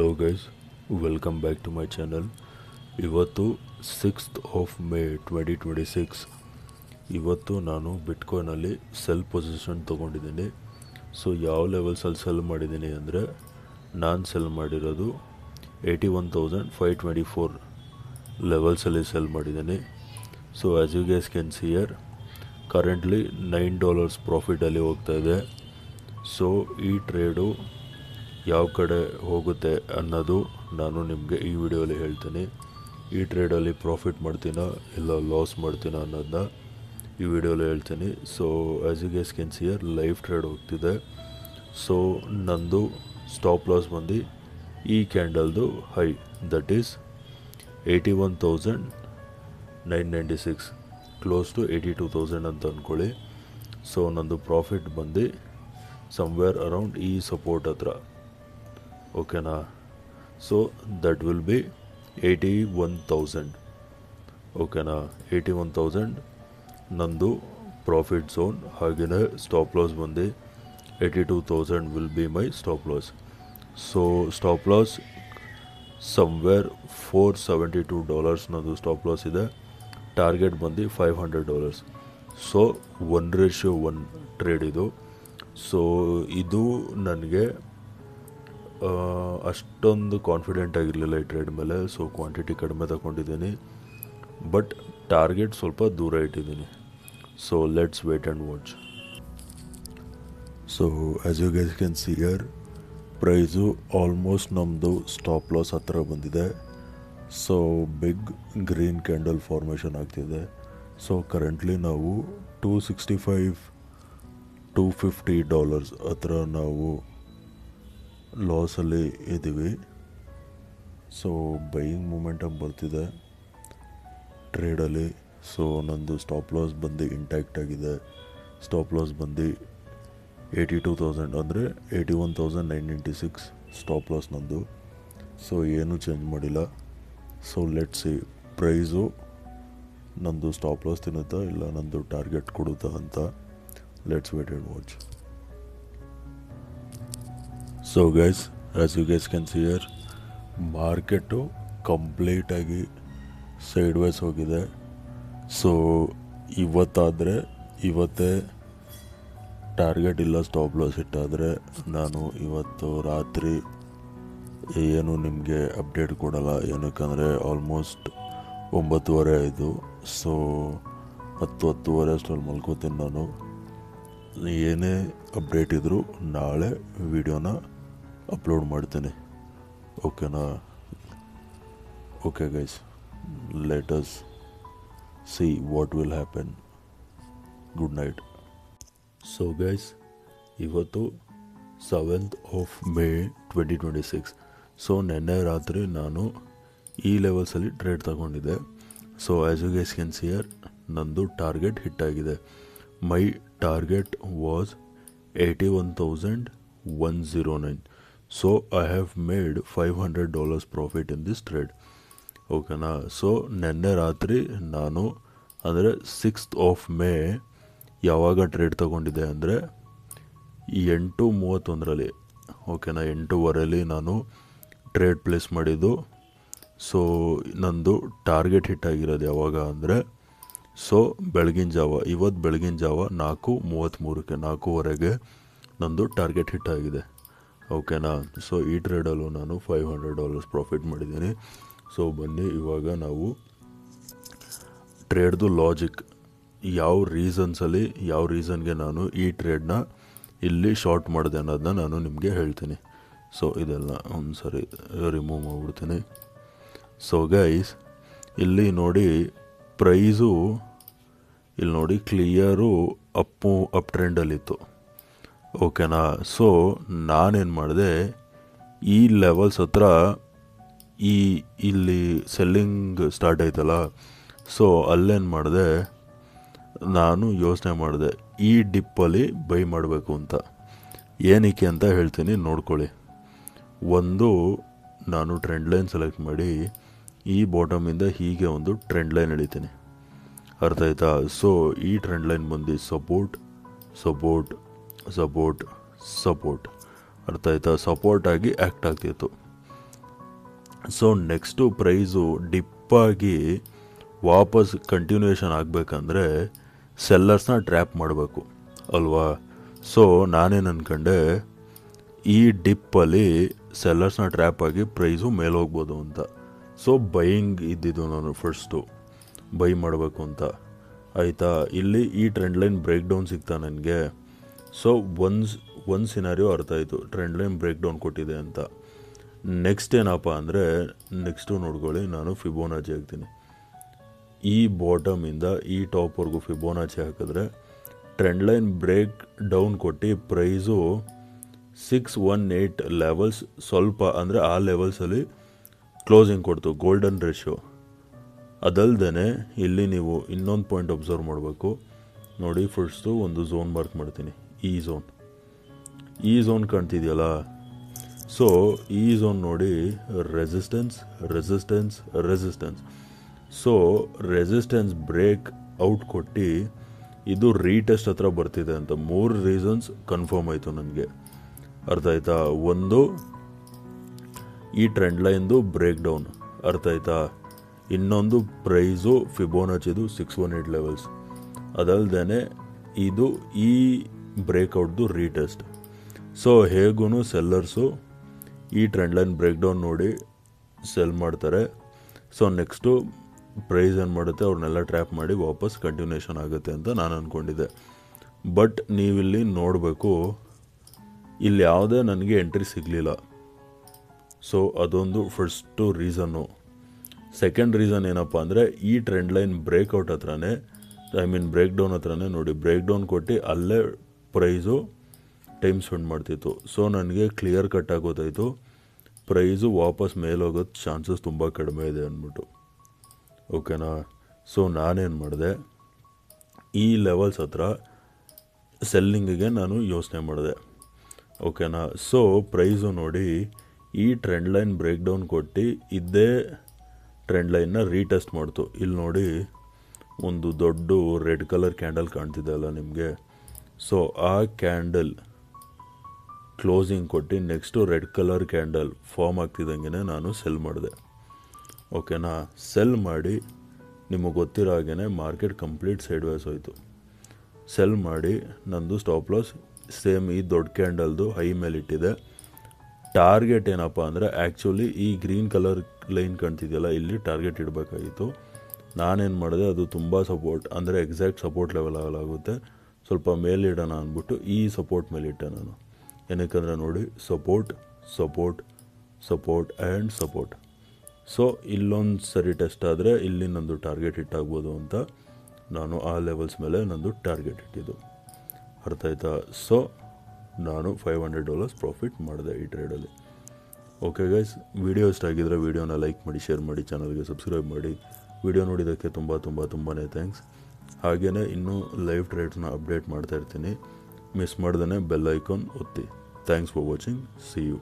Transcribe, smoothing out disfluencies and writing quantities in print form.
Hello guys, welcome back to my channel. ಇವತ್ತು 6th May 2026. ಇವತ್ತು ನಾನು ಬಿಟ್ಕಾಯ್ನಲ್ಲಿ ಸೆಲ್ ಪೊಸಿಷನ್ ತೊಗೊಂಡಿದ್ದೀನಿ. ಸೊ ಯಾವ ಲೆವೆಲ್ಸಲ್ಲಿ ಸೆಲ್ ಮಾಡಿದ್ದೀನಿ ಅಂದರೆ, ನಾನು ಸೆಲ್ ಮಾಡಿರೋದು 81,524 ಲೆವೆಲ್ಸಲ್ಲಿ ಸೆಲ್ ಮಾಡಿದ್ದೀನಿ. So as you guys can see here, currently $9 ಪ್ರಾಫಿಟಲ್ಲಿ ಹೋಗ್ತಾಯಿದೆ. ಸೊ ಈ ಟ್ರೇಡು ಯಾವ ಕಡೆ ಹೋಗುತ್ತೆ ಅನ್ನೋದು ನಾನು ನಿಮಗೆ ಈ ವಿಡಿಯೋಲಿ ಹೇಳ್ತೀನಿ. ಈ ಟ್ರೇಡಲ್ಲಿ ಪ್ರಾಫಿಟ್ ಮಾಡ್ತೀನಾ ಇಲ್ಲ ಲಾಸ್ ಮಾಡ್ತೀನಾ ಅನ್ನೋದನ್ನ ಈ ವಿಡಿಯೋಲಿ ಹೇಳ್ತೀನಿ. So as you guys can see here, live trade ಹೋಗ್ತಿದೆ. ಸೊ ನಂದು ಸ್ಟಾಪ್ ಲಾಸ್ ಬಂದು ಈ ಕ್ಯಾಂಡಲ್ದು high, that is 81,996, close to 82,000 ಅಂತ ಅಂದ್ಕೊಳ್ಳಿ. ಸೊ ನಂದು ಪ್ರಾಫಿಟ್ ಬಂದು ಸಮ್ವೇರ್ ಅರೌಂಡ್ ಈ ಸಪೋರ್ಟ್ ಹತ್ರ, ಓಕೆನಾ. ಸೊ ದಟ್ ವಿಲ್ ಬಿ 81,000, ಓಕೆನಾ. 81,000 ನಂದು ಪ್ರಾಫಿಟ್ ಝೋನ್. ಹಾಗೆಯೇ ಸ್ಟಾಪ್ ಲಾಸ್ ಬಂದು 82,000 will be my stop loss. So stop loss somewhere $472 ನಂದು ಸ್ಟಾಪ್ ಲಾಸ್ ಇದೆ. ಟಾರ್ಗೆಟ್ ಬಂದು $500. ಸೊ 1:1 ಟ್ರೇಡ್ ಇದು. ಸೊ ಇದು ನನಗೆ ಅಷ್ಟೊಂದು ಕಾನ್ಫಿಡೆಂಟ್ ಆಗಿರಲಿಲ್ಲ ಈ ಟ್ರೇಡ್ ಮೇಲೆ. ಸೊ ಕ್ವಾಂಟಿಟಿ ಕಡಿಮೆ ತಗೊಂಡಿದ್ದೀನಿ, ಬಟ್ ಟಾರ್ಗೆಟ್ ಸ್ವಲ್ಪ ದೂರ ಇಟ್ಟಿದ್ದೀನಿ. So let's wait and watch. So as you guys can see here, price almost ನಮ್ಮದು ಸ್ಟಾಪ್ ಲಾಸ್ ಹತ್ರ ಬಂದಿದೆ. So big green candle formation ಆಗ್ತಿದೆ. ಸೊ ಕರೆಂಟ್ಲಿ ನಾವು $250 ಹತ್ರ ನಾವು ಲಾಸಲ್ಲಿ ಇದ್ದೀವಿ. ಸೊ ಬೈಯಿಂಗ್ ಮೂಮೆಂಟಮ್ ಬರ್ತಿದೆ ಟ್ರೇಡಲ್ಲಿ. ಸೊ ನಂದು ಸ್ಟಾಪ್ ಲಾಸ್ ಬಂದು ಇಂಟ್ಯಾಕ್ಟ್ ಆಗಿದೆ. ಸ್ಟಾಪ್ ಲಾಸ್ ಬಂದು 82,000 ಅಂದರೆ 81,996 ಸ್ಟಾಪ್ ಲಾಸ್ ನಂದು. ಸೊ ಏನೂ ಚೇಂಜ್ ಮಾಡಿಲ್ಲ. ಸೊ ಲೆಟ್ಸ್ ಸಿ ಪ್ರೈಸು ನಂದು ಸ್ಟಾಪ್ ಲಾಸ್ ತಿನ್ನುತ್ತಾ ಇಲ್ಲ ನಂದು ಟಾರ್ಗೆಟ್ ಕೊಡುತ್ತಾ ಅಂತ. Let's wait and watch. So guys, as you guys can see here, market ಕಂಪ್ಲೀಟಾಗಿ ಸೈಡ್ ವೈಸ್ ಹೋಗಿದೆ. ಸೊ ಇವತ್ತಾದರೆ ಇವತ್ತೇ ಟಾರ್ಗೆಟ್ ಇಲ್ಲ ಸ್ಟಾಪ್ ಲಾಸ್ ಇಟ್ಟಾದರೆ ನಾನು ಇವತ್ತು ರಾತ್ರಿ ಏನು ನಿಮಗೆ ಅಪ್ಡೇಟ್ ಕೊಡಲ್ಲ. ಏನಕ್ಕಂದರೆ ಆಲ್ಮೋಸ್ಟ್ 9:30 ಆಯಿತು. ಸೊ 10-10:30 ಅಷ್ಟರಲ್ಲಿ ಮಲ್ಕೋತೀನಿ ನಾನು. ಏನೇ ಅಪ್ಡೇಟ್ ಇದ್ದರೂ ನಾಳೆ ವಿಡಿಯೋನ ಅಪ್ಲೋಡ್ ಮಾಡ್ತೀನಿ, ಓಕೆನಾ. Okay guys, let us see what will happen. Good night. So guys, ಇವತ್ತು 7th May 2026. ಸೊ ನೆನ್ನೆ ರಾತ್ರಿ ನಾನು ಈ ಲೆವೆಲ್ಸಲ್ಲಿ ಟ್ರೇಡ್ ತಗೊಂಡಿದ್ದೆ. So as you guys can see here, ನಂದು ಟಾರ್ಗೆಟ್ ಹಿಟ್ ಆಗಿದೆ. My target was 81,109. So I have made $500 profit in this trade, ಓಕೆನಾ. ಸೊ ನೆನ್ನೆ ರಾತ್ರಿ ನಾನು ಅಂದರೆ 6th May ಯಾವಾಗ ಟ್ರೇಡ್ ತಗೊಂಡಿದ್ದೆ ಅಂದರೆ 8:31, ಓಕೆನಾ. 8:15 ನಾನು ಟ್ರೇಡ್ ಪ್ಲೇಸ್ ಮಾಡಿದ್ದು. ಸೊ ನಂದು ಟಾರ್ಗೆಟ್ ಹಿಟ್ ಆಗಿರೋದು ಯಾವಾಗ ಅಂದರೆ, ಸೊ ಇವತ್ತು ಬೆಳಗಿನ ಜಾವ 4:33ಕ್ಕೆ 4:15 ನಂದು ಟಾರ್ಗೆಟ್ ಹಿಟ್ ಆಗಿದೆ, ಓಕೆನಾ. ಸೊ ಈ ಟ್ರೇಡಲ್ಲೂ ನಾನು $500 ಪ್ರಾಫಿಟ್ ಮಾಡಿದ್ದೀನಿ. ಸೊ ಬನ್ನಿ ಇವಾಗ ನಾವು ಟ್ರೇಡ್ದು ಲಾಜಿಕ್, ಯಾವ ರೀಸನ್ಗೆ ನಾನು ಈ ಟ್ರೇಡ್ನ ಇಲ್ಲಿ ಶಾರ್ಟ್ ಮಾಡಿದೆ ಅನ್ನೋದನ್ನ ನಾನು ನಿಮಗೆ ಹೇಳ್ತೀನಿ. ಸೊ ಇದೆಲ್ಲ ಒಂದು ಸರಿ ರಿಮೂವ್ ಮಾಡಿಬಿಡ್ತೀನಿ. ಸೊ ಗೈಸ್, ಇಲ್ಲಿ ನೋಡಿ ಪ್ರೈಸು, ಇಲ್ಲಿ ನೋಡಿ ಕ್ಲಿಯರು ಅಪ್ ಟ್ರೆಂಡಲ್ಲಿತ್ತು, ಓಕೆನಾ. ಸೊ ನಾನೇನು ಮಾಡಿದೆ, ಈ ಲೆವೆಲ್ಸ್ ಹತ್ರ ಇಲ್ಲಿ ಸೆಲ್ಲಿಂಗ್ ಸ್ಟಾರ್ಟ್ ಆಯ್ತಲ್ಲ, ಸೊ ಅಲ್ಲೇನು ಮಾಡಿದೆ, ನಾನು ಯೋಚನೆ ಮಾಡಿದೆ ಈ ಡಿಪ್ಪಲ್ಲಿ ಬೈ ಮಾಡಬೇಕು ಅಂತ. ಏನಕ್ಕೆ ಅಂತ ಹೇಳ್ತೀನಿ, ನೋಡ್ಕೊಳ್ಳಿ. ಒಂದು, ನಾನು ಟ್ರೆಂಡ್ ಲೈನ್ ಸೆಲೆಕ್ಟ್ ಮಾಡಿ ಈ ಬಾಟಮಿಂದ ಹೀಗೆ ಒಂದು ಟ್ರೆಂಡ್ ಲೈನ್ ಎಳಿತೀನಿ, ಅರ್ಥ ಆಯ್ತಾ. ಸೊ ಈ ಟ್ರೆಂಡ್ ಲೈನ್ ಬಂದು ಸಪೋರ್ಟ್ ಸಪೋರ್ಟ್ ಸಪೋರ್ಟ್ ಸಪೋರ್ಟ್, ಅರ್ಥ ಆಯ್ತಾ. ಸಪೋರ್ಟ್ ಆಗಿ ಆ್ಯಕ್ಟ್ ಆಗ್ತಿತ್ತು. ಸೊ ನೆಕ್ಸ್ಟು ಪ್ರೈಸು ಡಿಪ್ಪಾಗಿ ವಾಪಸ್ ಕಂಟಿನ್ಯೂಯೇಷನ್ ಆಗಬೇಕಂದ್ರೆ ಸೆಲ್ಲರ್ಸ್ನ ಟ್ರ್ಯಾಪ್ ಮಾಡಬೇಕು ಅಲ್ವಾ. ಸೊ ನಾನೇನು ಅಂದ್ಕೊಂಡೆ ಈ ಡಿಪ್ಪಲ್ಲಿ ಸೆಲ್ಲರ್ಸ್ನ ಟ್ರ್ಯಾಪ್ ಆಗಿ ಪ್ರೈಸು ಮೇಲೆ ಹೋಗ್ಬೋದು ಅಂತ. ಸೊ ಬೈಯಿಂಗ್ ಇದ್ದಿದ್ದು ನಾನು ಫಸ್ಟು ಬೈ ಮಾಡಬೇಕು ಅಂತ ಆಯಿತಾ. ಇಲ್ಲಿ ಈ ಟ್ರೆಂಡ್ ಲೈನ್ ಬ್ರೇಕ್ ಡೌನ್ ಸಿಗ್ತಾ ನನಗೆ. ಸೊ ಒಂದು ಸಿನಾರಿಯೋ ಅರ್ಥ ಆಯಿತು, ಟ್ರೆಂಡ್ ಲೈನ್ ಬ್ರೇಕ್ ಡೌನ್ ಕೊಟ್ಟಿದೆ ಅಂತ. ನೆಕ್ಸ್ಟ್ ಏನಪ್ಪ ಅಂದರೆ ನೆಕ್ಸ್ಟು ನೋಡ್ಕೊಳ್ಳಿ, ನಾನು ಫಿಬೋನಾಚಿ ಹಾಕ್ತೀನಿ. ಈ ಬಾಟಮಿಂದ ಈ ಟಾಪ್ವರೆಗೂ ಫಿಬೋನಾಚಿ ಹಾಕಿದ್ರೆ ಟ್ರೆಂಡ್ ಲೈನ್ ಬ್ರೇಕ್ ಡೌನ್ ಕೊಟ್ಟು ಪ್ರೈಸು 618 ಲೆವೆಲ್ಸ್ ಸ್ವಲ್ಪ ಅಂದರೆ ಆ ಲೆವೆಲ್ಸಲ್ಲಿ ಕ್ಲೋಸಿಂಗ್ ಕೊಡ್ತು, ಗೋಲ್ಡನ್ ರೇಷಿಯೋ. ಅದಲ್ದೇ ಇಲ್ಲಿ ನೀವು ಇನ್ನೊಂದು ಪಾಯಿಂಟ್ ಅಬ್ಸರ್ವ್ ಮಾಡಬೇಕು ನೋಡಿ. ಫಸ್ಟು ಒಂದು ಝೋನ್ ಮಾರ್ಕ್ ಮಾಡ್ತೀನಿ, ಈ ಝೋನ್ ಕಾಣ್ತಿದೆಯಲ್ಲ. ಸೊ ಈ ಝೋನ್ ನೋಡಿ, resistance resistance resistance. So resistance break out ಕೊಟ್ಟು ಇದು ರೀಟೆಸ್ಟ್ ಹತ್ರ ಬರ್ತಿದೆ ಅಂತ 3 ರೀಸನ್ಸ್ ಕನ್ಫರ್ಮ್ ಆಯಿತು ನನಗೆ. ಅರ್ಥ ಆಯ್ತಾ. ಒಂದು, ಈ ಟ್ರೆಂಡ್ ಲೈನ್ದು ಬ್ರೇಕ್ ಡೌನ್ ಅರ್ಥ ಆಯ್ತಾ. ಇನ್ನೊಂದು ಪ್ರೈಸು ಫಿಬೋನಾಚಿದು 618 ಲೆವೆಲ್ಸ್. ಅದಲ್ದೇ ಇದು ಈ ಬ್ರೇಕ್ಔಟ್ದು ರೀಟೆಸ್ಟ್. ಸೊ ಹೇಗೂ ಸೆಲ್ಲರ್ಸು ಈ ಟ್ರೆಂಡ್ ಲೈನ್ ಬ್ರೇಕ್ ಡೌನ್ ನೋಡಿ ಸೆಲ್ ಮಾಡ್ತಾರೆ. ಸೊ ನೆಕ್ಸ್ಟು ಪ್ರೈಸ್ ಏನು ಮಾಡುತ್ತೆ, ಅವ್ರನ್ನೆಲ್ಲ ಟ್ರ್ಯಾಪ್ ಮಾಡಿ ವಾಪಸ್ ಕಂಟಿನ್ಯೂಷನ್ ಆಗುತ್ತೆ ಅಂತ ನಾನು ಅಂದ್ಕೊಂಡಿದ್ದೆ. ಬಟ್ ನೀವಿಲ್ಲಿ ನೋಡಬೇಕು, ಇಲ್ಲಿ ಯಾವುದೇ ನನಗೆ ಎಂಟ್ರಿ ಸಿಗಲಿಲ್ಲ. ಸೊ ಅದೊಂದು ಫಸ್ಟು ರೀಸನ್ನು. ಸೆಕೆಂಡ್ ರೀಸನ್ ಏನಪ್ಪ ಅಂದರೆ ಈ ಟ್ರೆಂಡ್ ಲೈನ್ ಬ್ರೇಕ್ಔಟ್ ಹತ್ರನೇ, ಬ್ರೇಕ್ ಡೌನ್ ಹತ್ರನೇ ನೋಡಿ ಬ್ರೇಕ್ ಡೌನ್ ಕೊಟ್ಟು ಅಲ್ಲೇ ಪ್ರೈಸು ಟೈಮ್ ಸ್ಪೆಂಡ್ ಮಾಡ್ತಿತ್ತು. ಸೊ ನನಗೆ ಕ್ಲಿಯರ್ ಕಟ್ ಆಗೋದಾಯಿತು ಪ್ರೈಸು ವಾಪಸ್ ಮೇಲೆ ಹೋಗೋದು ಚಾನ್ಸಸ್ ತುಂಬ ಕಡಿಮೆ ಇದೆ ಅಂದ್ಬಿಟ್ಟು. ಓಕೆನಾ. ಸೊ ನಾನೇನು ಮಾಡಿದೆ, ಈ ಲೆವೆಲ್ಸ್ ಹತ್ರ ಸೆಲ್ಲಿಂಗಿಗೆ ನಾನು ಯೋಚನೆ ಮಾಡಿದೆ. ಓಕೆನಾ. ಸೊ ಪ್ರೈಸು ನೋಡಿ ಈ ಟ್ರೆಂಡ್ ಲೈನ್ ಬ್ರೇಕ್ ಡೌನ್ ಕೊಟ್ಟು ಇದ್ದೇ ಟ್ರೆಂಡ್ ಲೈನ್ನ ರೀಟೆಸ್ಟ್ ಮಾಡ್ತು. ಇಲ್ಲಿ ನೋಡಿ ಒಂದು ದೊಡ್ಡ ರೆಡ್ ಕಲರ್ ಕ್ಯಾಂಡಲ್ ಕಾಣ್ತಿದೆ ಅಲ್ಲ ನಿಮಗೆ. ಸೊ ಆ ಕ್ಯಾಂಡಲ್ ಕ್ಲೋಸಿಂಗ್ ಕೊಟ್ಟು next red colour candle form ಆಗ್ತಿದ್ದಂಗೆ ನಾನು ಸೆಲ್ ಮಾಡಿದೆ. ಓಕೆನಾ. ಸೆಲ್ ಮಾಡಿ ನಿಮಗೆ ಗೊತ್ತಿರೋ ಹಾಗೇ ಮಾರ್ಕೆಟ್ ಕಂಪ್ಲೀಟ್ ಸೈಡ್ ವೈಸ್ ಹೋಯಿತು. ಸೆಲ್ ಮಾಡಿ ನಂದು ಸ್ಟಾಪ್ ಲಾಸ್ ಸೇಮ್ ಈ ದೊಡ್ಡ ಕ್ಯಾಂಡಲ್ದು ಹೈ ಮೇಲೆ ಇಟ್ಟಿದೆ. ಟಾರ್ಗೆಟ್ ಏನಪ್ಪ ಅಂದರೆ ಆ್ಯಕ್ಚುಲಿ ಈ ಗ್ರೀನ್ ಕಲರ್ ಲೈನ್ ಕಾಣ್ತಿದೆಯಲ್ಲ, ಇಲ್ಲಿ ಟಾರ್ಗೆಟ್ ಇಡಬೇಕಾಗಿತ್ತು. ನಾನೇನು ಮಾಡಿದೆ, ಅದು ತುಂಬ ಸಪೋರ್ಟ್ ಅಂದರೆ ಎಕ್ಸಾಕ್ಟ್ ಸಪೋರ್ಟ್ ಲೆವೆಲ್ ಆಗುತ್ತೆ, ಸ್ವಲ್ಪ ಮೇಲಿಡೋಣ ಅಂದ್ಬಿಟ್ಟು ಈ ಸಪೋರ್ಟ್ ಮೇಲೆ ಇಟ್ಟೆ ನಾನು. ಏನಕ್ಕಂದರೆ ನೋಡಿ, support support support and support. So ಇಲ್ಲೊಂದು ಸರಿ ಟೆಸ್ಟ್ ಆದರೆ ಇಲ್ಲಿ ನಂದು ಟಾರ್ಗೆಟ್ ಹಿಟ್ಟಾಗ್ಬೋದು ಅಂತ ನಾನು ಆ ಲೆವೆಲ್ಸ್ ಮೇಲೆ ನಂದು ಟಾರ್ಗೆಟ್ ಇಟ್ಟಿದ್ದು. ಅರ್ಥ ಆಯ್ತಾ. ಸೊ ನಾನು $500 ಪ್ರಾಫಿಟ್ ಮಾಡಿದೆ ಈ ಟ್ರೇಡಲ್ಲಿ. ಓಕೆ ಗೈಸ್, ವಿಡಿಯೋ ಇಷ್ಟ ಆಗಿದ್ದರೆ ವಿಡಿಯೋನ ಲೈಕ್ ಮಾಡಿ, ಶೇರ್ ಮಾಡಿ, ಚಾನಲ್ಗೆ ಸಬ್ಸ್ಕ್ರೈಬ್ ಮಾಡಿ. ವಿಡಿಯೋ ನೋಡಿದ್ದಕ್ಕೆ ತುಂಬಾ ಥ್ಯಾಂಕ್ಸ್. ಹಾಗೆಯೇ ಇನ್ನೂ ಲೈವ್ ಟ್ರೇಡ್ಸ್ನ ಅಪ್ಡೇಟ್ ಮಾಡ್ತಾ ಇರ್ತೀನಿ. ಮಿಸ್ ಮಾಡ್ದೇ ಬೆಲ್ ಐಕಾನ್ ಒತ್ತಿ. Thanks for watching. See you.